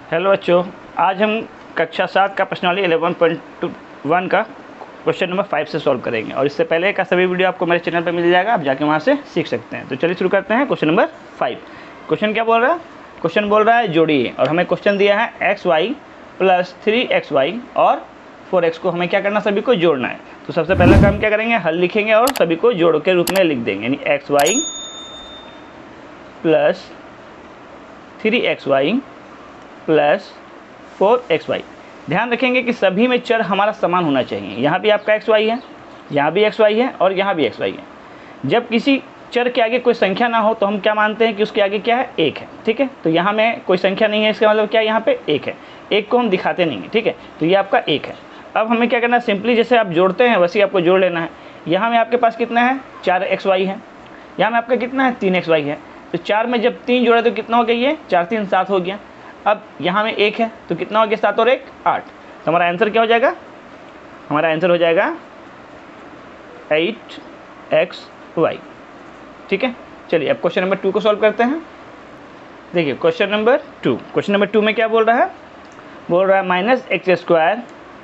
Hello बच्चों, आज हम कक्षा 7 का प्रश्नावली 11.1 का क्वेश्चन नंबर 5 से सॉल्व करेंगे। और इससे पहले का सभी वीडियो आपको मेरे चैनल पर मिल जाएगा, आप जाके वहाँ से सीख सकते हैं। तो चलिए शुरू करते हैं। Question number 5। क्वेश्चन क्या बोल रहा है? क्वेश्चन बोल रहा है जोड़िए, और हमें क्वेश्चन दिया है XY प्लस 3XY और 4X को हमें क्या करना, सभी को जोड़ना है। तो सबसे पहला काम क्या करेंगे, हल लिखेंगे और सभी को जोड़ के रूप में लिख देंगे, यानी XY plus 3XY plus 4XY। ध्यान रखेंगे कि सभी में चर हमारा समान होना चाहिए। यहाँ भी आपका XY है, यहाँ भी XY है और यहाँ भी XY है। जब किसी चर के आगे कोई संख्या ना हो तो हम क्या मानते हैं कि उसके आगे क्या है, एक है। ठीक है, तो यहाँ में कोई संख्या नहीं है, इसका मतलब क्या है, यहाँ पे एक है। एक को हम दिखाते नहीं है। ठीक है, तो ये आपका एक है। अब हमें क्या करना है, सिंपली जैसे आप जोड़ते हैं वैसे ही आपको जोड़ लेना है। यहाँ में आपके पास कितना है, 4XY है। यहाँ में आपका कितना है, 3XY है। तो 4 में जब 3 जोड़े तो कितना हो गया, ये 4 3 7 हो गया। अब यहाँ में 1 है तो कितना हो गया, 7 और 1 8। तो हमारा आंसर क्या हो जाएगा, हमारा आंसर हो जाएगा 8XY। ठीक है, चलिए अब क्वेश्चन नंबर 2 को सॉल्व करते हैं। देखिए क्वेश्चन नंबर 2। क्वेश्चन नंबर 2 में क्या बोल रहा है, बोल रहा है -x²,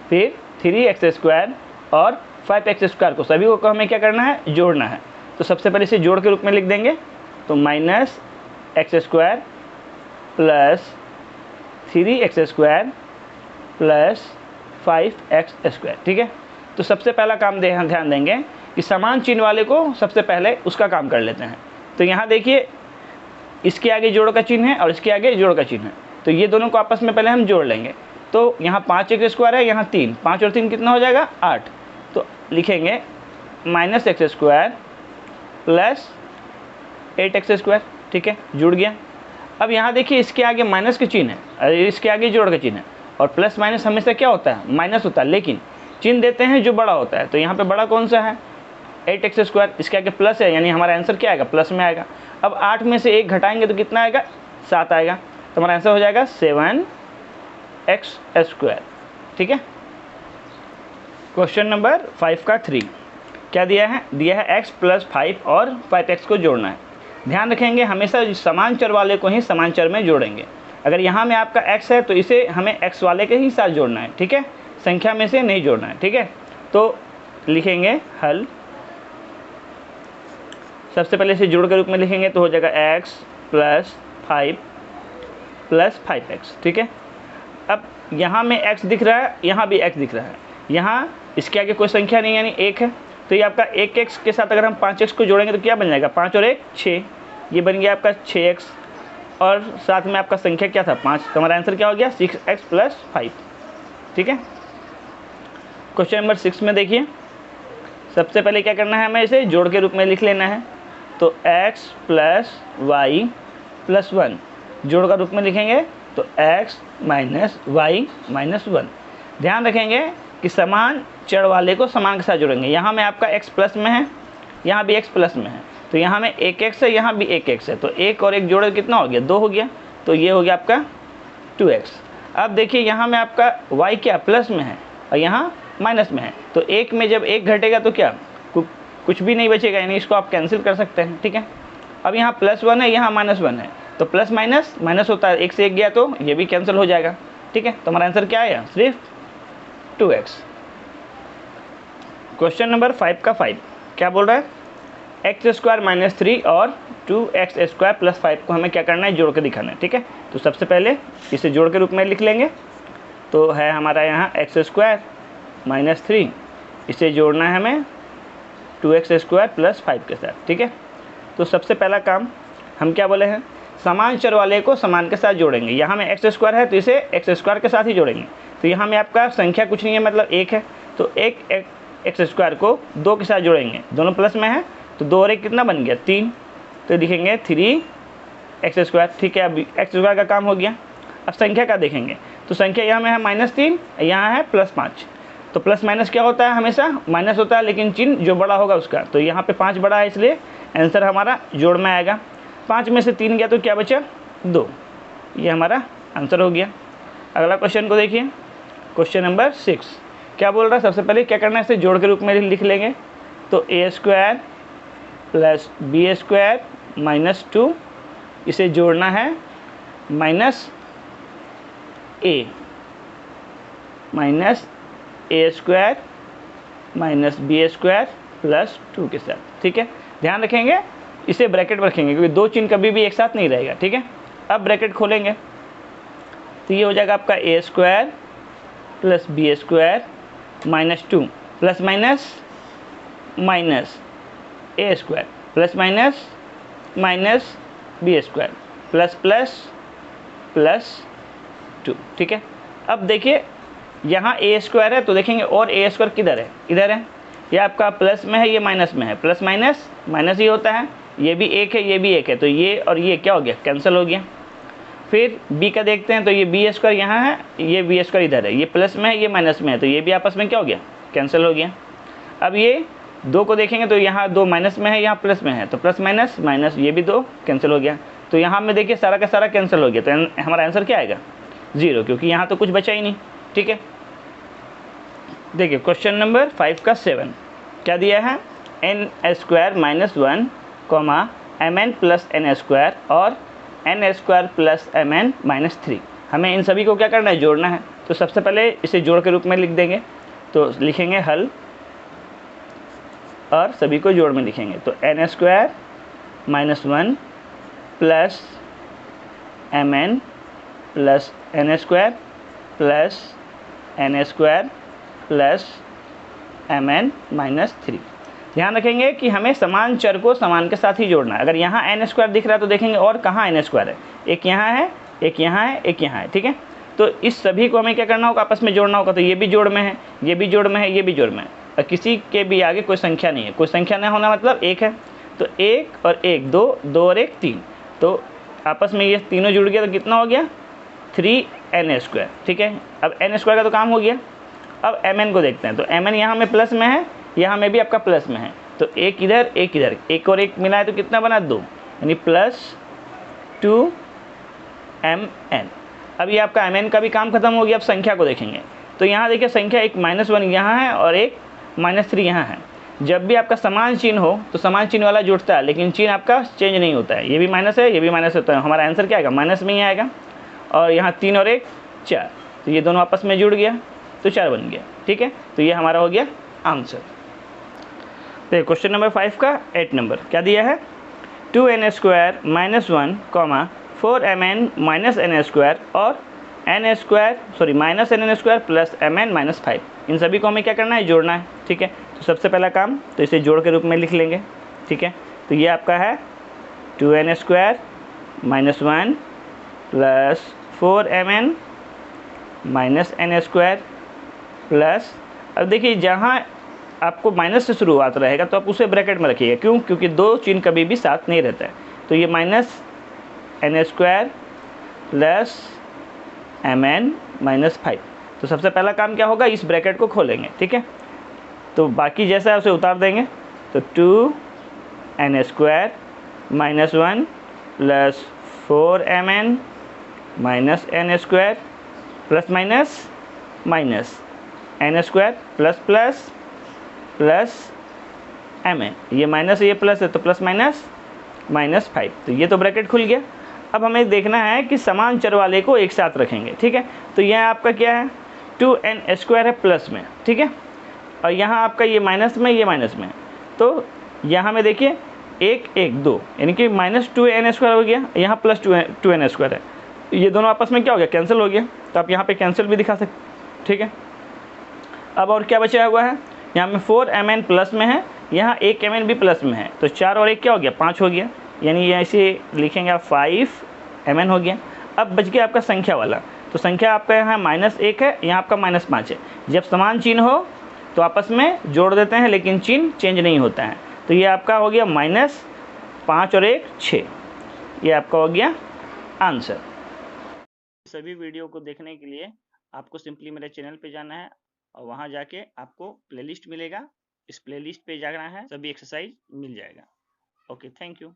फिर 3x² और 5x² को सभी को हमें क्या करना है, जोड़ना है। तो सबसे पहले इसे जोड़ के रूप में लिख देंगे। तो -x² plus 3x² plus 5x²। ठीक है, तो सबसे पहला काम ध्यान देंगे कि समान चिन्ह वाले को सबसे पहले उसका काम कर लेते हैं। तो यहाँ देखिए, इसके आगे जोड़ का चिन्ह है और इसके आगे जोड़ का चिन्ह है, तो ये दोनों को आपस में पहले हम जोड़ लेंगे। तो यहाँ 5x² है, यहाँ 3, 5 और 3 कितना हो जाएगा, 8। तो लिखेंगे -x² प्लस 8x²। ठीक है, जुड़ गया। अब यहाँ देखिए, इसके आगे माइनस के चिन्ह है और इसके आगे जोड़ का चिन्ह है, और प्लस माइनस हमेशा क्या होता है, माइनस होता है, लेकिन चिन्ह देते हैं जो बड़ा होता है। तो यहाँ पे बड़ा कौन सा है, 8x², इसके आगे प्लस है, यानी हमारा आंसर क्या आएगा, प्लस में आएगा। अब 8 में से 1 घटाएंगे तो कितना आएगा, 7 आएगा। तो हमारा आंसर हो जाएगा 7x²। ठीक है, क्वेश्चन नंबर 5 का 3 क्या दिया है, दिया है x प्लस 5 और 5x को जोड़ना है। ध्यान रखेंगे हमेशा समान चर वाले को ही समान चर में जोड़ेंगे। अगर यहाँ में आपका x है तो इसे हमें x वाले के ही साथ जोड़ना है। ठीक है, संख्या में से नहीं जोड़ना है। ठीक है, तो लिखेंगे हल। सबसे पहले इसे जोड़ के रूप में लिखेंगे तो हो जाएगा x प्लस 5 प्लस 5x। ठीक है, अब यहाँ में x दिख रहा है, यहाँ भी x दिख रहा है। यहाँ इसके आगे कोई संख्या नहीं, यानी 1 है। तो ये आपका 1x के साथ अगर हम 5x को जोड़ेंगे तो क्या बन जाएगा, 5 और 1 6, ये बन गया आपका 6x, और साथ में आपका संख्या क्या था, 5। तो हमारा आंसर क्या हो गया, 6x प्लस 5। ठीक है, क्वेश्चन नंबर 6 में देखिए, सबसे पहले क्या करना है, हमें इसे जोड़ के रूप में लिख लेना है। तो x प्लस y प्लस 1 जोड़ का रूप में लिखेंगे तो x माइनस y माइनस 1। ध्यान रखेंगे कि समान चर वाले को समान के साथ जोड़ेंगे। यहाँ में आपका x प्लस में है, यहाँ भी x प्लस में है, तो यहाँ में 1x है, यहाँ भी 1x है। तो 1 और 1 जोड़े कितना हो गया, 2 हो गया। तो ये हो गया आपका 2x। अब देखिए यहाँ में आपका y क्या प्लस में है और यहाँ माइनस में है। तो 1 में जब 1 घटेगा तो क्या, कुछ भी नहीं बचेगा, यानी इसको आप कैंसिल कर सकते हैं। ठीक है, अब यहाँ +1 है, यहाँ -1 है, तो प्लस माइनस माइनस होता है, 1 से 1 गया तो ये भी कैंसिल हो जाएगा। ठीक है, तो हमारा आंसर क्या आया, सिर्फ 2x। क्वेश्चन नंबर 5 का 5 क्या बोल रहा है, x² - 3 और 2x² प्लस 5 को हमें क्या करना है, जोड़ के दिखाना है। ठीक है, तो सबसे पहले इसे जोड़ के रूप में लिख लेंगे। तो है हमारा यहाँ x² - 3, इसे जोड़ना है हमें 2x² प्लस 5 के साथ। ठीक है, तो सबसे पहला काम हम क्या बोले हैं, समान चर वाले को समान के साथ जोड़ेंगे। यहाँ में x² है तो इसे x² के साथ ही जोड़ेंगे। तो यहाँ में आपका संख्या कुछ नहीं है, मतलब 1 है, तो एक x² को 2 के साथ जोड़ेंगे, दोनों प्लस में है, तो 2 और 1 कितना बन गया, 3। तो लिखेंगे 3x²। ठीक है, अब x² का काम हो गया। अब संख्या का देखेंगे, तो संख्या यहाँ में है -3, यहाँ है +5। तो प्लस माइनस क्या होता है, हमेशा माइनस होता है, लेकिन चिन्ह जो बड़ा होगा उसका। तो यहाँ पे 5 बड़ा है, इसलिए आंसर हमारा जोड़ में आएगा। 5 में से 3 गया तो क्या बचा, 2। ये हमारा आंसर हो गया। अगला क्वेश्चन को देखिए, क्वेश्चन नंबर 6 क्या बोल रहा है, सबसे पहले क्या करना है, इसे जोड़ के रूप में लिख लेंगे। तो a² प्लस b² - 2, इसे जोड़ना है A minus A square minus B square plus 2 के साथ, ठीक है। ध्यान रखेंगे इसे ब्रैकेट में रखेंगे क्योंकि दो चिन्ह कभी भी एक साथ नहीं रहेगा, ठीक है। अब ब्रैकेट खोलेंगे तो ये हो जाएगा आपका A square plus B square minus 2 plus minus minus A square plus minus minus B square plus plus plus 2, ठीक है। अब देखिए यहाँ ए स्क्वायर है तो देखेंगे और ए स्क्वायर किधर है, इधर है। ये आपका प्लस में है, ये माइनस में है, प्लस माइनस माइनस ही होता है। ये भी एक है, ये भी एक है, तो ये और ये क्या हो गया, कैंसिल हो गया। फिर बी का देखते हैं तो ये बी स्क्वायर यहाँ है, ये बी स्क्वायर इधर है, ये प्लस में है, ये माइनस में है, तो ये भी आपस में क्या हो गया, कैंसिल हो गया। अब ये दो को देखेंगे तो यहाँ दो माइनस में है, यहाँ प्लस में है, तो प्लस माइनस माइनस, ये भी दो कैंसिल हो गया। तो यहाँ में देखिए सारा का सारा कैंसिल हो गया, तो हमारा आंसर क्या आएगा, 0, क्योंकि यहाँ तो कुछ बचा ही नहीं, ठीक है। देखिए क्वेश्चन नंबर 5 का 7 क्या दिया है, N square minus 1 comma M N plus N square और N square plus M N minus 3। हमें इन सभी को क्या करना है, जोड़ना है। तो सबसे पहले इसे जोड़ के रूप में लिख देंगे, तो लिखेंगे हल और सभी को जोड़ में लिखेंगे। तो n square minus 1 plus M N plus N square plus N square plus M N minus 3। ध्यान रखेंगे कि हमें समान चर को समान के साथ ही जोड़ना है। अगर यहाँ एन स्क्वायर दिख रहा है तो देखेंगे और कहाँ एन स्क्वायर है, एक यहाँ है, एक यहाँ है, एक यहाँ है, ठीक है। तो इस सभी को हमें क्या करना होगा, आपस में जोड़ना होगा। तो ये भी जोड़ में है, ये भी जोड़ में है, ये भी जोड़ में है, और किसी के भी आगे कोई संख्या नहीं है। कोई संख्या नहीं होना मतलब एक है, तो एक और एक, दो, दो और एक 3, तो आपस में ये तीनों जुड़ गया तो कितना हो गया, 3n स्क्वायर, ठीक है। अब एन स्क्वायर का तो काम हो गया। अब एम एन को देखते हैं, तो एम एन यहाँ में प्लस में है, यहाँ में भी आपका प्लस में है, तो एक इधर एक इधर, एक और एक मिला है तो कितना बना, 2, यानी प्लस 2mn। अब ये आपका एम एन का भी काम खत्म हो गया। अब संख्या को देखेंगे तो यहाँ देखिए संख्या एक -1 यहाँ है और एक -3 यहाँ है। जब भी आपका समान चिन्ह हो तो समान चिन्ह वाला जुड़ता है, लेकिन चिन्ह आपका चेंज नहीं होता है। ये भी माइनस है, ये भी माइनस होता है, हमारा आंसर क्या आएगा, माइनस में ही आएगा। और यहाँ 3 और 1 4, तो ये दोनों आपस में जुड़ गया तो 4 बन गया, ठीक है। तो ये हमारा हो गया आंसर। तो क्वेश्चन नंबर 5 का 8 नंबर क्या दिया है, 2n square minus 1 comma 4mn minus N square और minus N square plus mn minus 5। इन सभी को हमें क्या करना है, जोड़ना है, ठीक है। तो सबसे पहला काम तो इसे जोड़ के रूप में लिख लेंगे, ठीक है। तो ये आपका है 2n square minus 1 plus 4mn minus N square plus, अब देखिए जहाँ आपको माइनस से शुरुआत रहेगा तो आप उसे ब्रैकेट में रखिएगा, क्यों, क्योंकि दो चिन्ह कभी भी साथ नहीं रहता है। तो ये minus N square plus M N minus 5। तो सबसे पहला काम क्या होगा, इस ब्रैकेट को खोलेंगे, ठीक है। तो बाकी जैसा है उसे उतार देंगे, तो 2n square minus 1 plus 4mn minus N square plus minus minus N square plus plus plus M n, ये माइनस ये प्लस है तो प्लस माइनस माइनस 5। तो ये तो ब्रैकेट खुल गया। अब हमें देखना है कि समान चर वाले को एक साथ रखेंगे, ठीक है। तो यह आपका क्या है, 2n स्क्वायर है प्लस में, ठीक है, और यहाँ आपका ये माइनस में, ये माइनस में, तो यहाँ में देखिए 1 1 2, यानी कि माइनस 2n स्क्वायर हो गया, यहाँ प्लस 2n स्क्वायर है, ये दोनों आपस में क्या हो गया, कैंसिल हो गया। तो आप यहाँ पे कैंसिल भी दिखा सकते, ठीक है। अब और क्या बचा हुआ है, यहाँ में 4mn प्लस में है, यहाँ 1mn भी प्लस में है, तो 4 और 1 क्या हो गया, 5 हो गया, यानी ऐसे लिखेंगे आप 5mn हो गया। अब बच गया आपका संख्या वाला, तो संख्या आपका यहाँ -1 है, यहाँ आपका -5 है। जब समान चिन्ह हो तो आपस में जोड़ देते हैं, लेकिन चिन्ह चेंज नहीं होता है। तो ये आपका हो गया -5 और 1 6, ये आपका हो गया आंसर। सभी वीडियो को देखने के लिए आपको सिंपली मेरे चैनल पे जाना है और वहाँ जाके आपको प्लेलिस्ट मिलेगा, इस प्लेलिस्ट पे जाना है, सभी एक्सरसाइज मिल जाएगा। Okay, thank you.